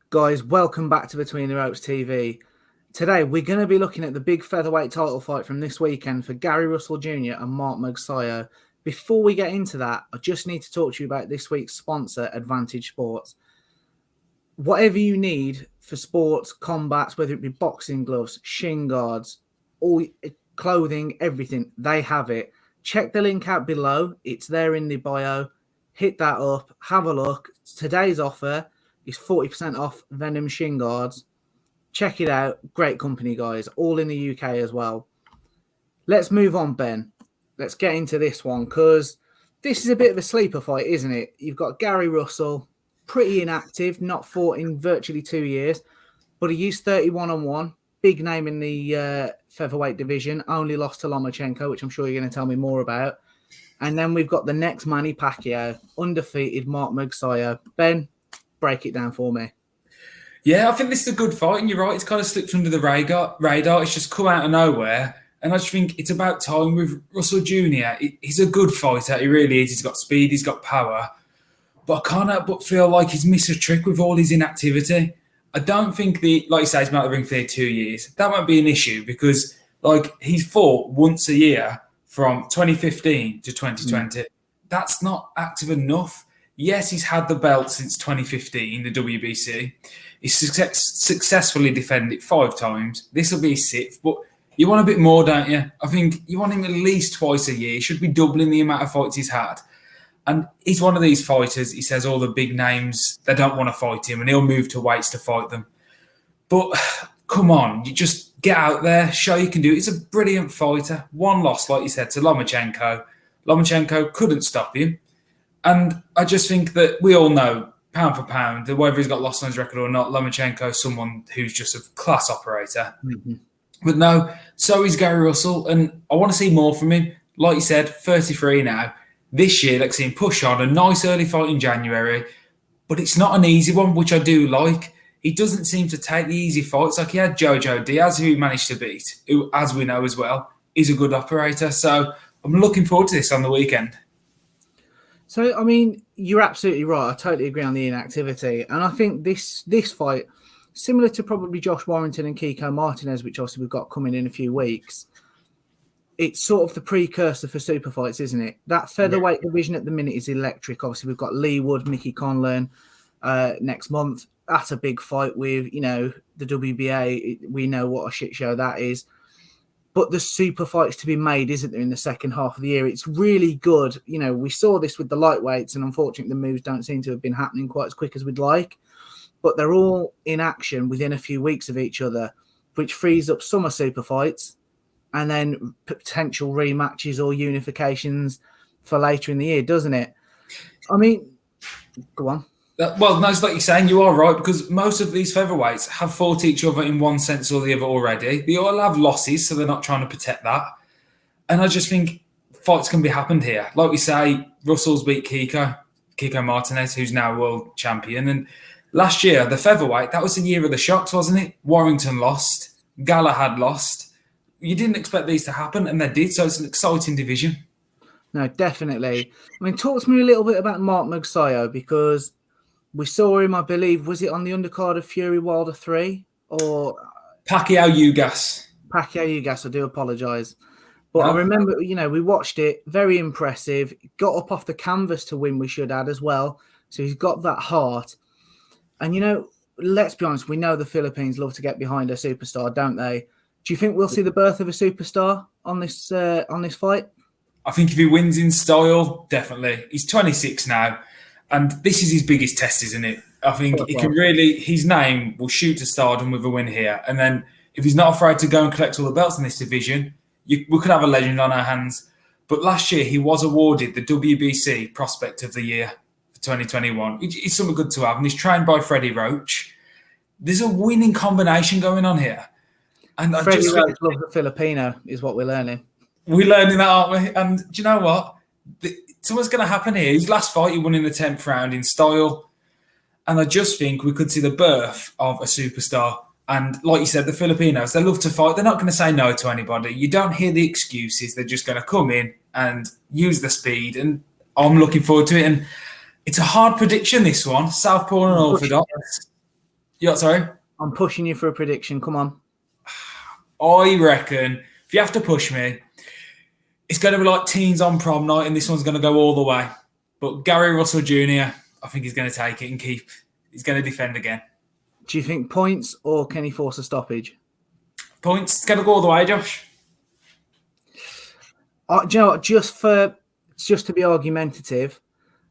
Guys, welcome back to Between the Ropes TV. Today, we're going to be looking at the big featherweight title fight from this weekend for Gary Russell Jr. and Mark Magsayo. Before we get into that, I just need to talk to you about this week's sponsor, Advantage Sports. Whatever you need for sports, combats, whether it be boxing gloves, shin guards, all clothing, everything, they have it. Check the link out below. It's there in the bio. Hit that up. Have a look. Today's offer is 40% off Venom shin guards. Check it out. Great company, guys. All in the UK as well. Let's move on, Ben. Let's get into this one because this is a bit of a sleeper fight, isn't it? You've got Gary Russell, pretty inactive, not fought in virtually 2 years, but he used 31-1. Big name in the featherweight division. Only lost to Lomachenko, which I'm sure you're going to tell me more about. And then we've got the next Manny Pacquiao, undefeated Mark Magsayo. Ben, break it down for me. Yeah, I think this is a good fight, and you're right. It's kind of slipped under the radar. It's just come out of nowhere, and I just think it's about time with Russell Jr. He's a good fighter. He really is. He's got speed. He's got power. But I can't help but feel like he's missed a trick with all his inactivity. I don't think like you say, he's been out of the ring for 2 years. That might be an issue because he's fought once a year from 2015 to 2020. That's not active enough. Yes, he's had the belt since 2015, the WBC. He's successfully defended it 5 times. This will be his 6th, but you want a bit more, don't you? I think you want him at least twice a year. He should be doubling the amount of fights he's had. And he's one of these fighters, he says all the big names, they don't want to fight him, and he'll move to weights to fight them. But come on, you just get out there, show you can do it. He's a brilliant fighter. One loss, like you said, to Lomachenko. Lomachenko couldn't stop him. And I just think that we all know, pound for pound, that whether he's got loss on his record or not, Lomachenko is someone who's just a class operator. Mm-hmm. But no, so is Gary Russell, and I want to see more from him. Like you said, 33 now. This year, let's see him push on. A nice early fight in January, but it's not an easy one, which I do like. He doesn't seem to take the easy fights. Like he had Jojo Diaz, who he managed to beat, who, as we know as well, is a good operator. So I'm looking forward to this on the weekend. So, I mean, you're absolutely right. I totally agree on the inactivity. And I think this fight, similar to probably Josh Warrington and Kiko Martinez, which obviously we've got coming in a few weeks, it's sort of the precursor for super fights, isn't it? That featherweight division at the minute is electric. Obviously, we've got Leighwood, Mickey Conlan next month. That's a big fight with, the WBA. We know what a shit show that is. But the super fights to be made, isn't there, in the second half of the year? It's really good. We saw this with the lightweights, and unfortunately, the moves don't seem to have been happening quite as quick as we'd like. But they're all in action within a few weeks of each other, which frees up summer super fights and then potential rematches or unifications for later in the year, doesn't it? I mean, go on. Well, no, it's like you're saying, you are right, because most of these featherweights have fought each other in one sense or the other already. They all have losses, so they're not trying to protect that. And I just think fights can be happened here. Like we say, Russell's beat Kiko Martinez, who's now world champion. And last year, the featherweight, that was the year of the shocks, wasn't it? Warrington lost. Galahad lost. You didn't expect these to happen, and they did, so it's an exciting division. No, definitely. I mean, talk to me a little bit about Mark Magsayo, because we saw him, I believe, was it on the undercard of Fury Wilder 3? Or Pacquiao Ugas, I do apologise. But I remember, we watched it, very impressive. Got up off the canvas to win, we should add as well. So he's got that heart. And, let's be honest, we know the Philippines love to get behind a superstar, don't they? Do you think we'll see the birth of a superstar on this fight? I think if he wins in style, definitely. He's 26 now, and this is his biggest test, isn't it? I think he can his name will shoot to stardom with a win here. And then if he's not afraid to go and collect all the belts in this division, we could have a legend on our hands. But last year, he was awarded the WBC Prospect of the Year for 2021. It's something good to have, and he's trained by Freddie Roach. There's a winning combination going on here. And Freddie Roach loves the Filipino, is what we're learning. We're learning that, aren't we? And do you know what? Something's going to happen here. His last fight, he won in the 10th round in style. And I just think we could see the birth of a superstar. And like you said, the Filipinos, they love to fight. They're not going to say no to anybody. You don't hear the excuses. They're just going to come in and use the speed. And I'm looking forward to it. And it's a hard prediction, this one. Southpaw and Orthodox. Yeah, sorry. I'm pushing you for a prediction. Come on. I reckon if you have to push me, it's going to be like teens on prom night, and this one's going to go all the way. But Gary Russell Jr., I think he's going to take it and keep. He's going to defend again. Do you think points or can he force a stoppage? Points. It's going to go all the way, Josh. Do you know what? Just to be argumentative,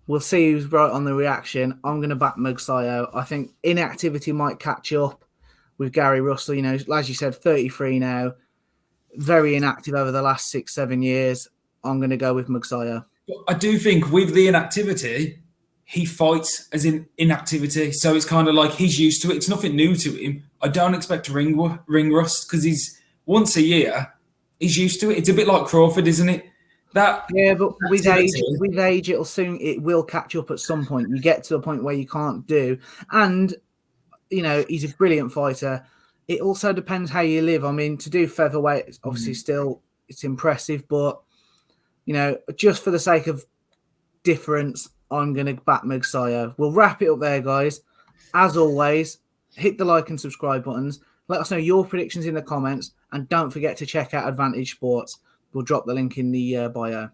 we'll see who's right on the reaction. I'm going to back Magsayo. I think inactivity might catch up with Gary Russell. You know, as you said, 33 now, very inactive over the last 6-7 years. I'm going to go with Magsayo. I do think with the inactivity, he fights as in inactivity. So it's kind of like he's used to it. It's nothing new to him. I don't expect ring rust because he's once a year. He's used to it. It's a bit like Crawford, isn't it? But with age, it will catch up at some point. You get to a point where you can't do, and you know he's a brilliant fighter. It also depends how you live. I mean, to do featherweight, obviously, still it's impressive, but you know, just for the sake of difference, I'm going to back Magsayo. We'll wrap it up there, guys. As always, hit the like and subscribe buttons. Let us know your predictions in the comments. And don't forget to check out Advantage Sports. We'll drop the link in the bio.